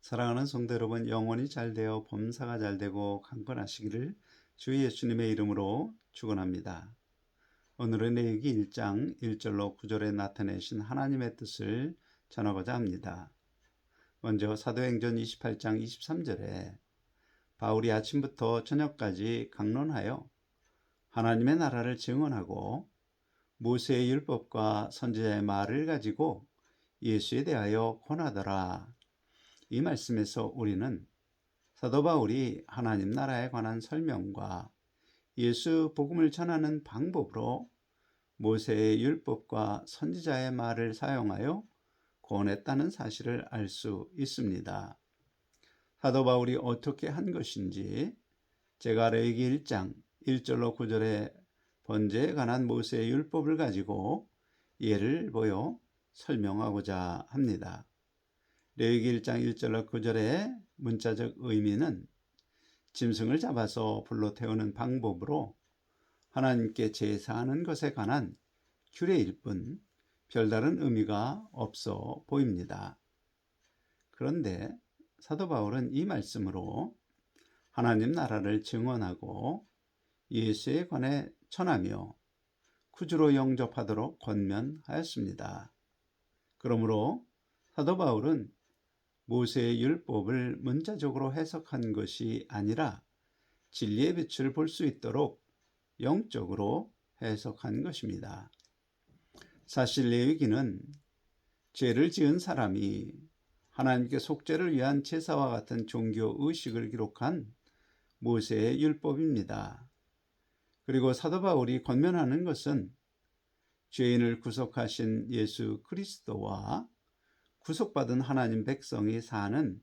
사랑하는 성도 여러분, 영혼이 잘 되어 범사가 잘 되고 강건하시기를 주 예수님의 이름으로 축원합니다. 오늘은 레위기 1장 1절로 9절에 나타내신 하나님의 뜻을 전하고자 합니다. 먼저 사도행전 28장 23절에 바울이 아침부터 저녁까지 강론하여 하나님의 나라를 증언하고 모세의 율법과 선지자의 말을 가지고 예수에 대하여 권하더라. 이 말씀에서 우리는 사도 바울이 하나님 나라에 관한 설명과 예수 복음을 전하는 방법으로 모세의 율법과 선지자의 말을 사용하여 권했다는 사실을 알 수 있습니다. 사도 바울이 어떻게 한 것인지 제가 레위기 1장 1절로 9절의 번제에 관한 모세의 율법을 가지고 예를 보여 설명하고자 합니다. 레위기 1장 1절로 9절의 문자적 의미는 짐승을 잡아서 불로 태우는 방법으로 하나님께 제사하는 것에 관한 규례일 뿐 별다른 의미가 없어 보입니다. 그런데 사도 바울은 이 말씀으로 하나님 나라를 증언하고 예수에 관해 전하며 구주로 영접하도록 권면하였습니다. 그러므로 사도 바울은 모세의 율법을 문자적으로 해석한 것이 아니라 진리의 빛을 볼 수 있도록 영적으로 해석한 것입니다. 사실 레위기는 죄를 지은 사람이 하나님께 속죄를 위한 제사와 같은 종교 의식을 기록한 모세의 율법입니다. 그리고 사도 바울이 권면하는 것은 죄인을 구속하신 예수 그리스도와 구속받은 하나님 백성이 사는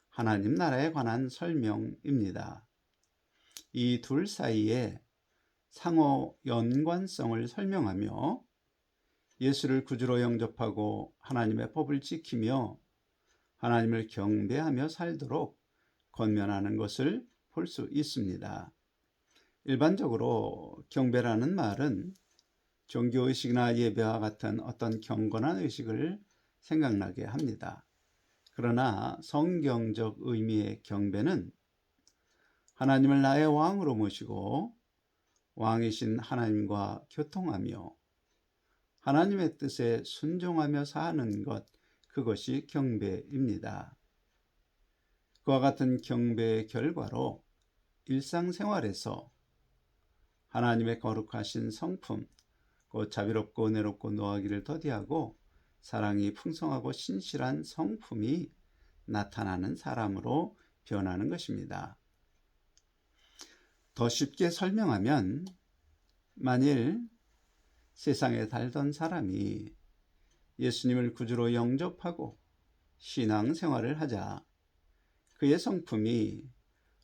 하나님 나라에 관한 설명입니다. 이 둘 사이에 상호 연관성을 설명하며 예수를 구주로 영접하고 하나님의 법을 지키며 하나님을 경배하며 살도록 권면하는 것을 볼 수 있습니다. 일반적으로 경배라는 말은 종교의식이나 예배와 같은 어떤 경건한 의식을 생각나게 합니다. 그러나 성경적 의미의 경배는 하나님을 나의 왕으로 모시고 왕이신 하나님과 교통하며 하나님의 뜻에 순종하며 사는 것, 그것이 경배입니다. 그와 같은 경배의 결과로 일상생활에서 하나님의 거룩하신 성품, 곧 자비롭고 은혜롭고 노하기를 더디하고 사랑이 풍성하고 신실한 성품이 나타나는 사람으로 변하는 것입니다. 더 쉽게 설명하면 만일 세상에 살던 사람이 예수님을 구주로 영접하고 신앙생활을 하자 그의 성품이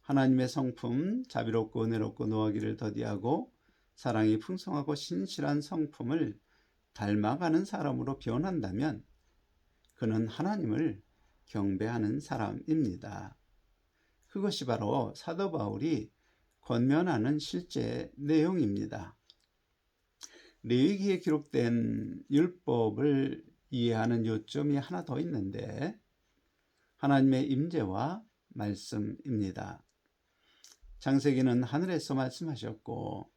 하나님의 성품, 자비롭고 은혜롭고 노하기를 더디하고 사랑이 풍성하고 신실한 성품을 닮아가는 사람으로 변한다면 그는 하나님을 경배하는 사람입니다. 그것이 바로 사도 바울이 권면하는 실제 내용입니다. 레위기에 기록된 율법을 이해하는 요점이 하나 더 있는데 하나님의 임재와 말씀입니다. 창세기는 하늘에서 말씀하셨고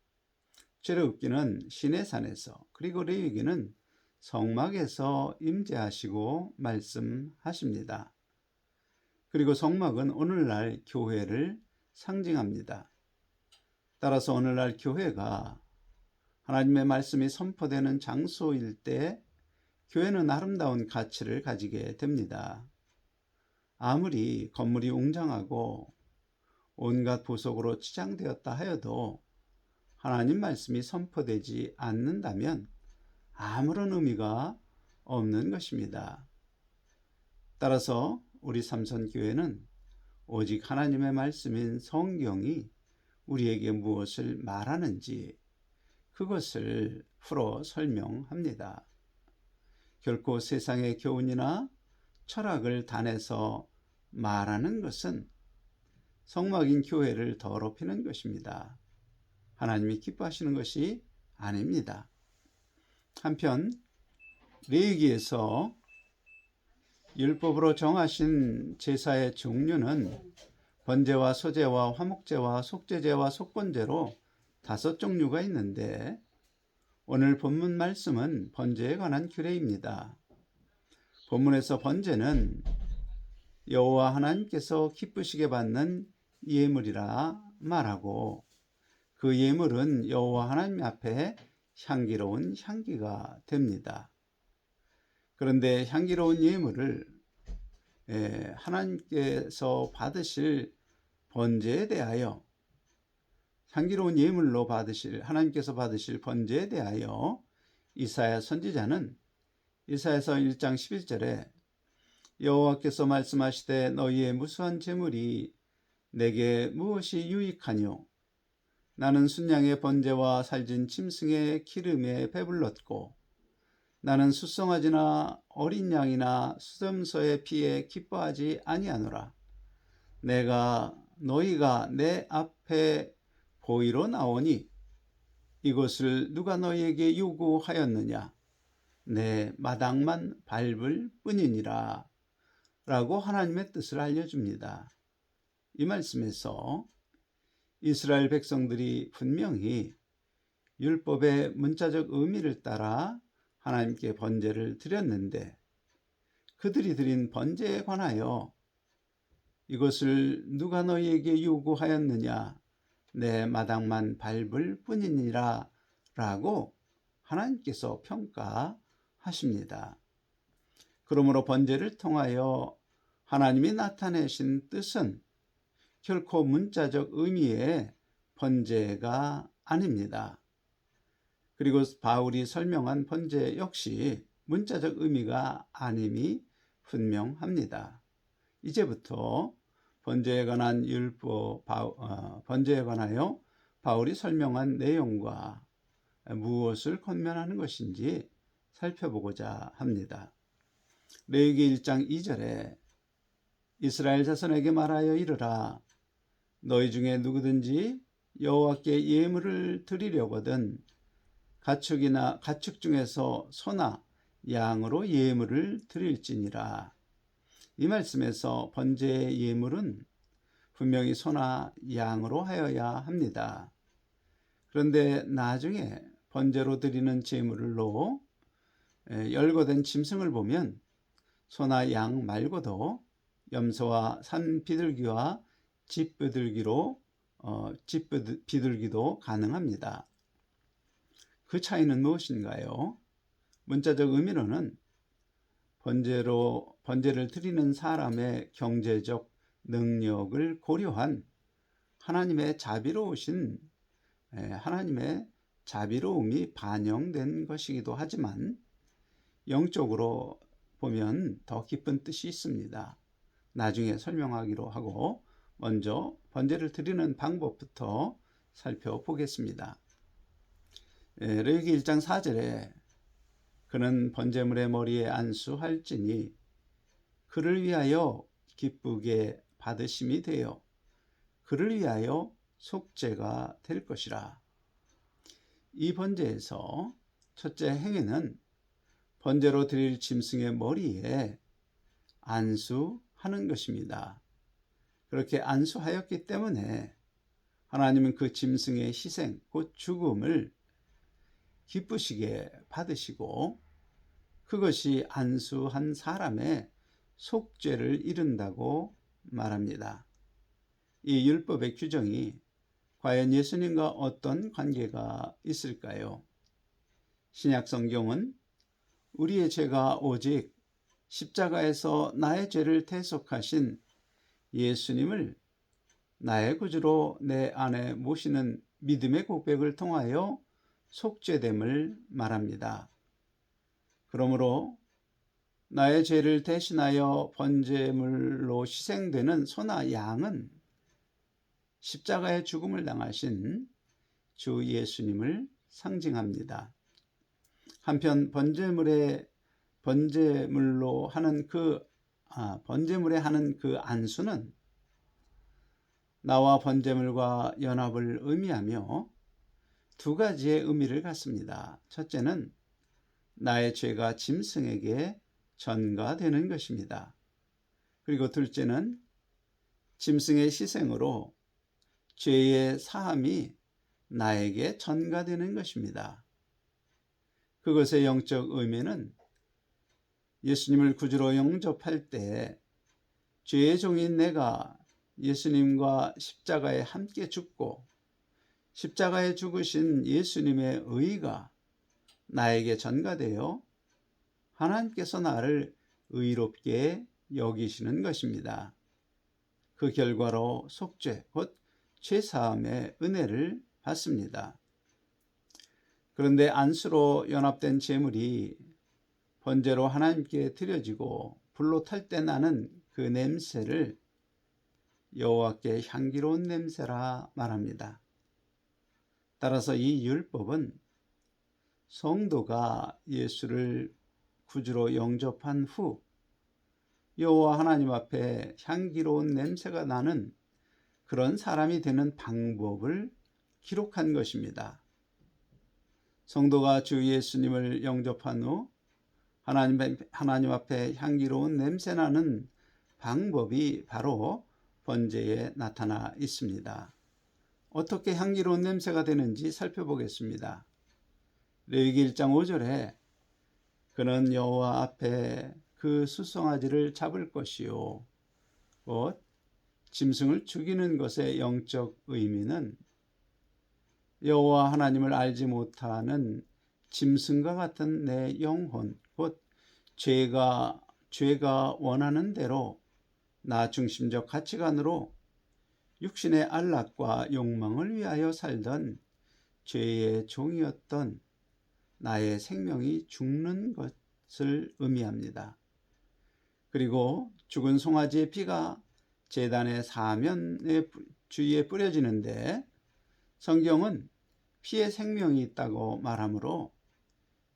출애굽기는 시내산에서, 그리고 레위기는 성막에서 임재하시고 말씀하십니다. 그리고 성막은 오늘날 교회를 상징합니다. 따라서 오늘날 교회가 하나님의 말씀이 선포되는 장소일 때 교회는 아름다운 가치를 가지게 됩니다. 아무리 건물이 웅장하고 온갖 보석으로 치장되었다 하여도 하나님 말씀이 선포되지 않는다면 아무런 의미가 없는 것입니다. 따라서 우리 삼선교회는 오직 하나님의 말씀인 성경이 우리에게 무엇을 말하는지 그것을 풀어 설명합니다. 결코 세상의 교훈이나 철학을 단해서 말하는 것은 성막인 교회를 더럽히는 것입니다. 하나님이 기뻐하시는 것이 아닙니다. 한편 레위기에서 율법으로 정하신 제사의 종류는 번제와 소제와 화목제와 속죄제와 속번제로 5종류가 있는데 오늘 본문 말씀은 번제에 관한 규례입니다. 본문에서 번제는 여호와 하나님께서 기쁘시게 받는 예물이라 말하고 그 예물은 여호와 하나님 앞에 향기로운 향기가 됩니다. 그런데 향기로운 예물을 하나님께서 받으실 번제에 대하여 향기로운 예물로 하나님께서 받으실 번제에 대하여 이사야 선지자는 이사야서 1장 11절에 여호와께서 말씀하시되 너희의 무수한 제물이 내게 무엇이 유익하뇨? 나는 순양의 번제와 살진 짐승의 기름에 배불렀고 나는 숫송아지나 어린 양이나 수염소의 피에 기뻐하지 아니하노라. 너희가 내 앞에 보이러 나오니 이것을 누가 너희에게 요구하였느냐? 내 마당만 밟을 뿐이니라 라고 하나님의 뜻을 알려줍니다. 이 말씀에서 이스라엘 백성들이 분명히 율법의 문자적 의미를 따라 하나님께 번제를 드렸는데 그들이 드린 번제에 관하여 이것을 누가 너희에게 요구하였느냐? 내 마당만 밟을 뿐이니라 라고 하나님께서 평가하십니다. 그러므로 번제를 통하여 하나님이 나타내신 뜻은 결코 문자적 의미의 번제가 아닙니다. 그리고 바울이 설명한 번제 역시 문자적 의미가 아님이 분명합니다. 이제부터 번제에 관한 번제에 관하여 바울이 설명한 내용과 무엇을 권면하는 것인지 살펴보고자 합니다. 레위기 1장 2절에 이스라엘 자손에게 말하여 이르라 너희 중에 누구든지 여호와께 예물을 드리려거든 가축 중에서 소나 양으로 예물을 드릴지니라. 이 말씀에서 번제의 예물은 분명히 소나 양으로 하여야 합니다. 그런데 나중에 번제로 드리는 제물로 열거된 짐승을 보면 소나 양 말고도 염소와 산 비둘기와 집 비둘기도 가능합니다. 그 차이는 무엇인가요? 문자적 의미로는 번제를 드리는 사람의 경제적 능력을 고려한 하나님의 자비로움이 반영된 것이기도 하지만 영적으로 보면 더 깊은 뜻이 있습니다. 나중에 설명하기로 하고 먼저 번제를 드리는 방법부터 살펴보겠습니다. 레위기 1장 4절에 그는 번제물의 머리에 안수할지니 그를 위하여 기쁘게 받으심이 되어 그를 위하여 속죄가 될 것이라. 이 번제에서 첫째 행위는 번제로 드릴 짐승의 머리에 안수하는 것입니다. 그렇게 안수하였기 때문에 하나님은 그 짐승의 희생, 곧 죽음을 기쁘시게 받으시고 그것이 안수한 사람의 속죄를 이룬다고 말합니다. 이 율법의 규정이 과연 예수님과 어떤 관계가 있을까요? 신약 성경은 우리의 죄가 오직 십자가에서 나의 죄를 대속하신 예수님을 나의 구주로 내 안에 모시는 믿음의 고백을 통하여 속죄됨을 말합니다. 그러므로 나의 죄를 대신하여 번제물로 희생되는 소나 양은 십자가의 죽음을 당하신 주 예수님을 상징합니다. 한편 번제물에 하는 그 안수는 나와 번제물과 연합을 의미하며 두 가지의 의미를 갖습니다. 첫째는 나의 죄가 짐승에게 전가되는 것입니다. 그리고 둘째는 짐승의 희생으로 죄의 사함이 나에게 전가되는 것입니다. 그것의 영적 의미는 예수님을 구주로 영접할 때 죄의 종인 내가 예수님과 십자가에 함께 죽고 십자가에 죽으신 예수님의 의가 나에게 전가되어 하나님께서 나를 의롭게 여기시는 것입니다. 그 결과로 속죄, 곧 죄사함의 은혜를 받습니다. 그런데 안수로 연합된 제물이 번제로 하나님께 드려지고 불로 탈 때 나는 그 냄새를 여호와께 향기로운 냄새라 말합니다. 따라서 이 율법은 성도가 예수를 구주로 영접한 후 여호와 하나님 앞에 향기로운 냄새가 나는 그런 사람이 되는 방법을 기록한 것입니다. 성도가 주 예수님을 영접한 후 하나님 앞에 향기로운 냄새나는 방법이 바로 번제에 나타나 있습니다. 어떻게 향기로운 냄새가 되는지 살펴보겠습니다. 레위기 1장 5절에 그는 여호와 앞에 그 수송아지를 잡을 것이요 곧 짐승을 죽이는 것의 영적 의미는 여호와 하나님을 알지 못하는 짐승과 같은 내 영혼, 곧 죄가 원하는 대로 나 중심적 가치관으로 육신의 안락과 욕망을 위하여 살던 죄의 종이었던 나의 생명이 죽는 것을 의미합니다. 그리고 죽은 송아지의 피가 제단의 사면의 주위에 뿌려지는데 성경은 피에 생명이 있다고 말하므로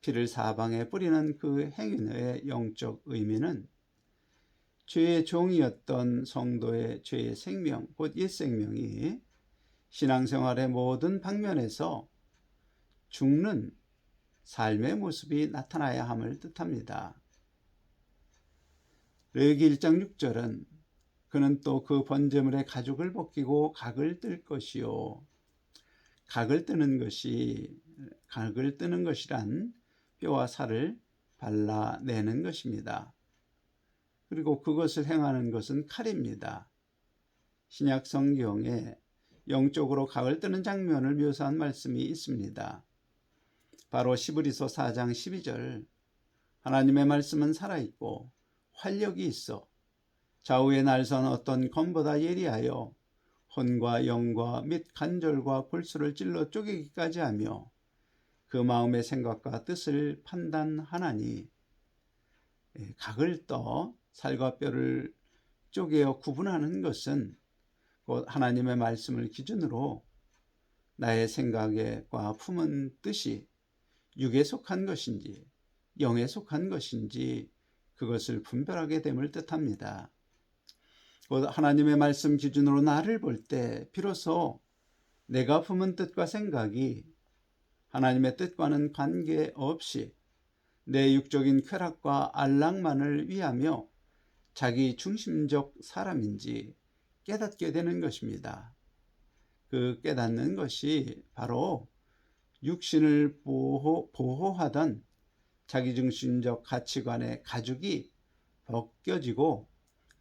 피를 사방에 뿌리는 그 행위의 영적 의미는 죄의 종이었던 성도의 죄의 생명, 곧 옛생명이 신앙생활의 모든 방면에서 죽는 삶의 모습이 나타나야 함을 뜻합니다. 레위기 1장 6절은 그는 또 그 번제물의 가죽을 벗기고 각을 뜰 것이요. 각을 뜨는 것이란 뼈와 살을 발라내는 것입니다. 그리고 그것을 행하는 것은 칼입니다. 신약 성경에 영적으로 각을 뜨는 장면을 묘사한 말씀이 있습니다. 바로 시브리서 4장 12절 하나님의 말씀은 살아있고 활력이 있어 좌우에 날선 어떤 검보다 예리하여 혼과 영과 및 관절과 골수를 찔러 쪼개기까지 하며 그 마음의 생각과 뜻을 판단하나니 각을 떠 살과 뼈를 쪼개어 구분하는 것은 곧 하나님의 말씀을 기준으로 나의 생각과 품은 뜻이 육에 속한 것인지 영에 속한 것인지 그것을 분별하게 됨을 뜻합니다. 곧 하나님의 말씀 기준으로 나를 볼 때 비로소 내가 품은 뜻과 생각이 하나님의 뜻과는 관계없이 내 육적인 쾌락과 안락만을 위하며 자기 중심적 사람인지 깨닫게 되는 것입니다. 그 깨닫는 것이 바로 육신을 보호하던 자기중심적 가치관의 가죽이 벗겨지고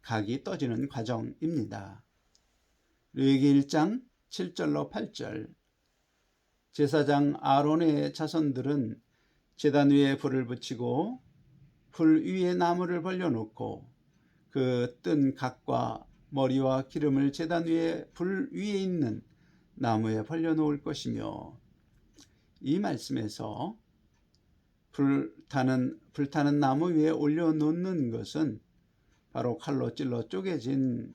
각이 떠지는 과정입니다. 레위기 1장 7절로 8절 제사장 아론의 자손들은 제단 위에 불을 붙이고 불 위에 나무를 벌려놓고 그 뜬 각과 머리와 기름을 제단 위에 불 위에 있는 나무에 벌려놓을 것이며 이 말씀에서 불타는 나무 위에 올려놓는 것은 바로 칼로 찔러 쪼개진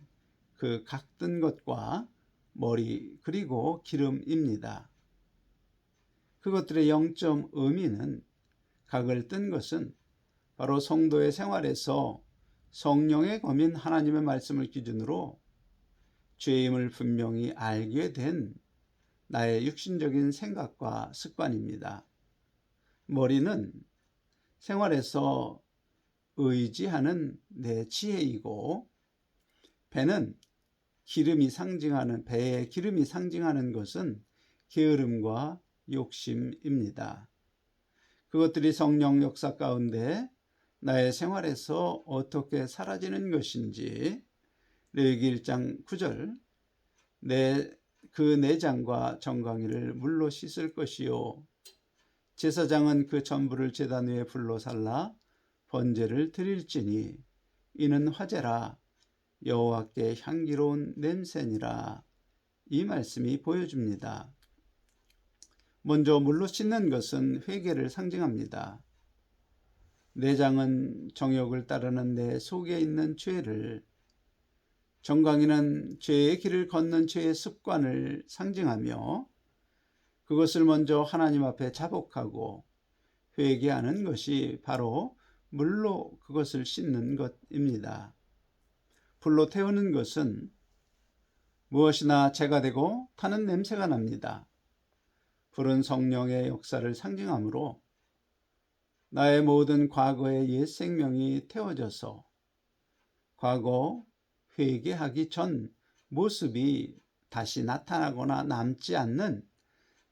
그 각든 것과 머리 그리고 기름입니다. 그것들의 영적 의미는 각을 뜬 것은 바로 성도의 생활에서 성령의 검인 하나님의 말씀을 기준으로 죄임을 분명히 알게 된 나의 육신적인 생각과 습관입니다. 머리는 생활에서 의지하는 내 지혜이고, 배의 기름이 상징하는 것은 게으름과 욕심입니다. 그것들이 성령 역사 가운데 나의 생활에서 어떻게 사라지는 것인지 레위기 1장 9절 그 내장과 정강이를 물로 씻을 것이요 제사장은 그 전부를 제단 위에 불로 살라 번제를 드릴지니 이는 화제라 여호와께 향기로운 냄새니라. 이 말씀이 보여줍니다. 먼저 물로 씻는 것은 회개를 상징합니다. 내장은 정욕을 따르는 내 속에 있는 죄를, 정강이는 죄의 길을 걷는 죄의 습관을 상징하며 그것을 먼저 하나님 앞에 자복하고 회개하는 것이 바로 물로 그것을 씻는 것입니다. 불로 태우는 것은 무엇이나 재가 되고 타는 냄새가 납니다. 불은 성령의 역사를 상징하므로 나의 모든 과거의 옛 생명이 태워져서 과거 회개하기 전 모습이 다시 나타나거나 남지 않는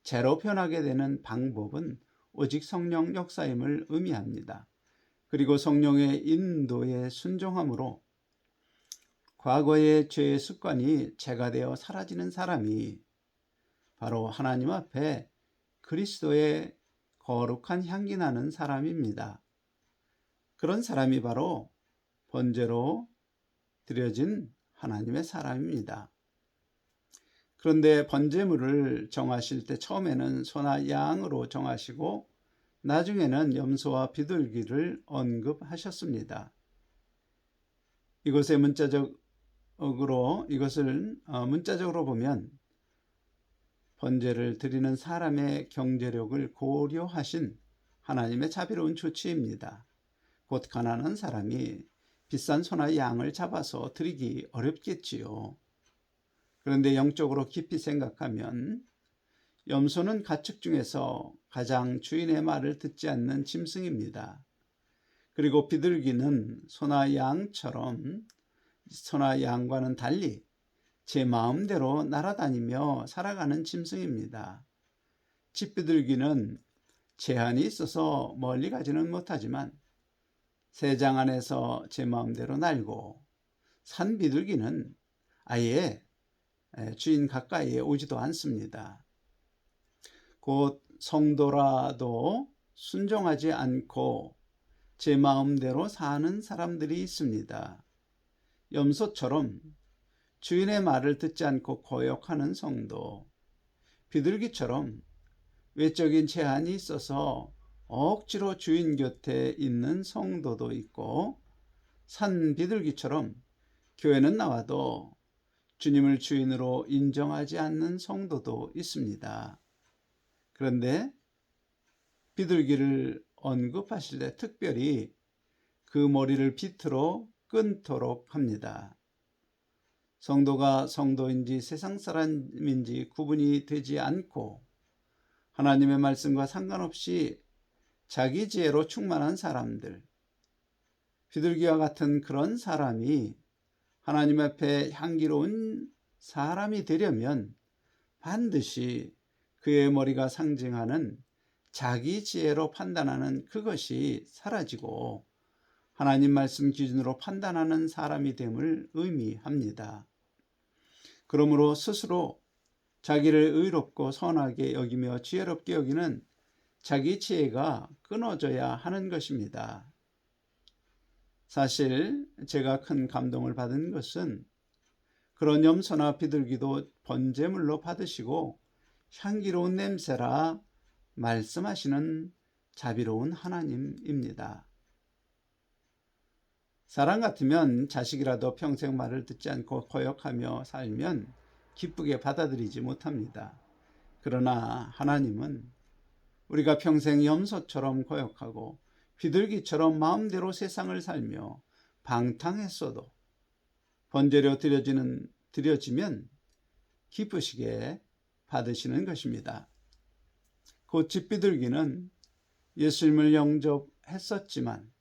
죄로 변하게 되는 방법은 오직 성령 역사임을 의미합니다. 그리고 성령의 인도에 순종함으로 과거의 죄의 습관이 죄가 되어 사라지는 사람이 바로 하나님 앞에 그리스도의 거룩한 향기 나는 사람입니다. 그런 사람이 바로 번제로 드려진 하나님의 사람입니다. 그런데 번제물을 정하실 때 처음에는 소나 양으로 정하시고 나중에는 염소와 비둘기를 언급하셨습니다. 이것을 문자적으로 보면 번제를 드리는 사람의 경제력을 고려하신 하나님의 자비로운 조치입니다. 곧 가난한 사람이 비싼 소나 양을 잡아서 드리기 어렵겠지요. 그런데 영적으로 깊이 생각하면 염소는 가축 중에서 가장 주인의 말을 듣지 않는 짐승입니다. 그리고 비둘기는 소나 양과는 달리 제 마음대로 날아다니며 살아가는 짐승입니다. 집비둘기는 제한이 있어서 멀리 가지는 못하지만 새장 안에서 제 마음대로 날고, 산비둘기는 아예 주인 가까이에 오지도 않습니다. 곧 성도라도 순종하지 않고 제 마음대로 사는 사람들이 있습니다. 염소처럼 주인의 말을 듣지 않고 거역하는 성도, 비둘기처럼 외적인 제한이 있어서 억지로 주인 곁에 있는 성도도 있고, 산 비둘기처럼 교회는 나와도 주님을 주인으로 인정하지 않는 성도도 있습니다. 그런데 비둘기를 언급하실 때 특별히 그 머리를 비틀어 끊도록 합니다. 성도가 성도인지 세상 사람인지 구분이 되지 않고 하나님의 말씀과 상관없이 자기 지혜로 충만한 사람들, 비둘기와 같은 그런 사람이 하나님 앞에 향기로운 사람이 되려면 반드시 그의 머리가 상징하는 자기 지혜로 판단하는 그것이 사라지고 하나님 말씀 기준으로 판단하는 사람이 됨을 의미합니다. 그러므로 스스로 자기를 의롭고 선하게 여기며 지혜롭게 여기는 자기 지혜가 끊어져야 하는 것입니다. 사실 제가 큰 감동을 받은 것은 그런 염소나 비둘기도 번제물로 받으시고 향기로운 냄새라 말씀하시는 자비로운 하나님입니다. 사람 같으면 자식이라도 평생 말을 듣지 않고 거역하며 살면 기쁘게 받아들이지 못합니다. 그러나 하나님은 우리가 평생 염소처럼 거역하고 비둘기처럼 마음대로 세상을 살며 방탕했어도 번제로 드려지면 기쁘시게 받으시는 것입니다. 곧 집비둘기는 예수님을 영접했었지만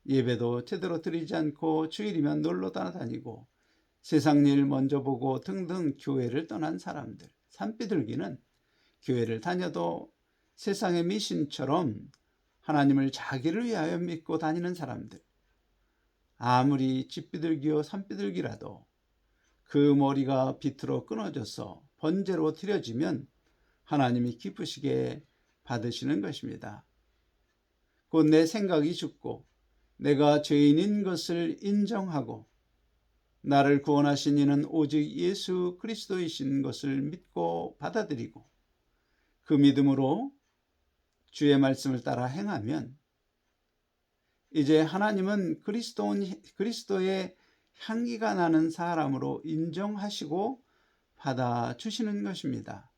예배도 제대로 드리지 않고 주일이면 놀러 다니고 세상 일 먼저 보고 등등 교회를 떠난 사람들. 산비둘기는 교회를 다녀도 세상의 미신처럼 하나님을 자기를 위하여 믿고 다니는 사람들. 아무리 집비둘기요 산비둘기라도 그 머리가 비틀어 끊어져서 번제로 드려지면 하나님이 기쁘시게 받으시는 것입니다. 곧 내 생각이 죽고 내가 죄인인 것을 인정하고 나를 구원하신 이는 오직 예수 그리스도이신 것을 믿고 받아들이고 그 믿음으로 주의 말씀을 따라 행하면 이제 하나님은 그리스도의 향기가 나는 사람으로 인정하시고 받아주시는 것입니다.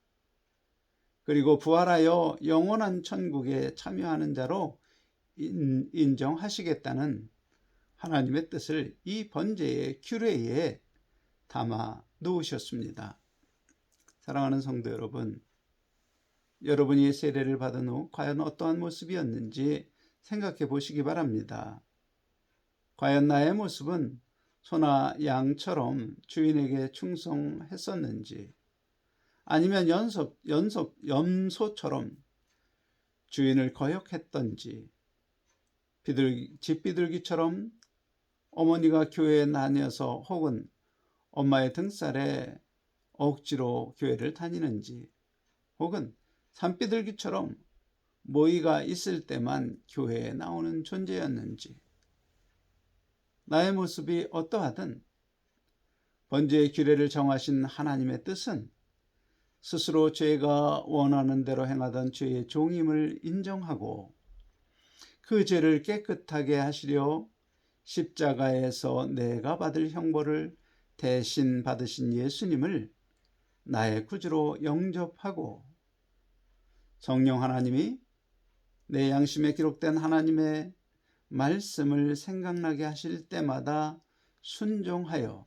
그리고 부활하여 영원한 천국에 참여하는 자로 인정하시겠다는 하나님의 뜻을 이 번제의 규례에 담아 놓으셨습니다. 사랑하는 성도 여러분, 여러분이 세례를 받은 후 과연 어떠한 모습이었는지 생각해 보시기 바랍니다. 과연 나의 모습은 소나 양처럼 주인에게 충성했었는지, 아니면 염소처럼 주인을 거역했던지, 집비둘기처럼 어머니가 교회에 다녀서 혹은 엄마의 등살에 억지로 교회를 다니는지, 혹은 산비둘기처럼 모이가 있을 때만 교회에 나오는 존재였는지, 나의 모습이 어떠하든 번제의 규례를 정하신 하나님의 뜻은 스스로 죄가 원하는 대로 행하던 죄의 종임을 인정하고 그 죄를 깨끗하게 하시려 십자가에서 내가 받을 형벌을 대신 받으신 예수님을 나의 구주로 영접하고 성령 하나님이 내 양심에 기록된 하나님의 말씀을 생각나게 하실 때마다 순종하여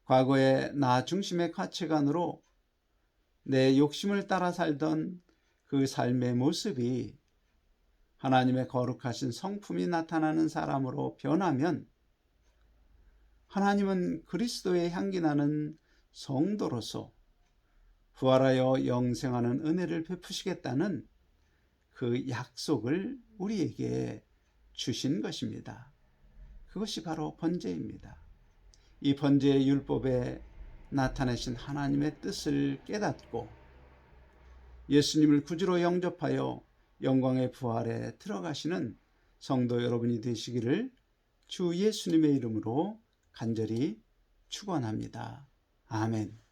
과거의 나 중심의 가치관으로 내 욕심을 따라 살던 그 삶의 모습이 하나님의 거룩하신 성품이 나타나는 사람으로 변하면 하나님은 그리스도의 향기 나는 성도로서 부활하여 영생하는 은혜를 베푸시겠다는 그 약속을 우리에게 주신 것입니다. 그것이 바로 번제입니다. 이 번제의 율법에 나타내신 하나님의 뜻을 깨닫고 예수님을 구주로 영접하여 영광의 부활에 들어가시는 성도 여러분이 되시기를 주 예수님의 이름으로 간절히 축원합니다. 아멘.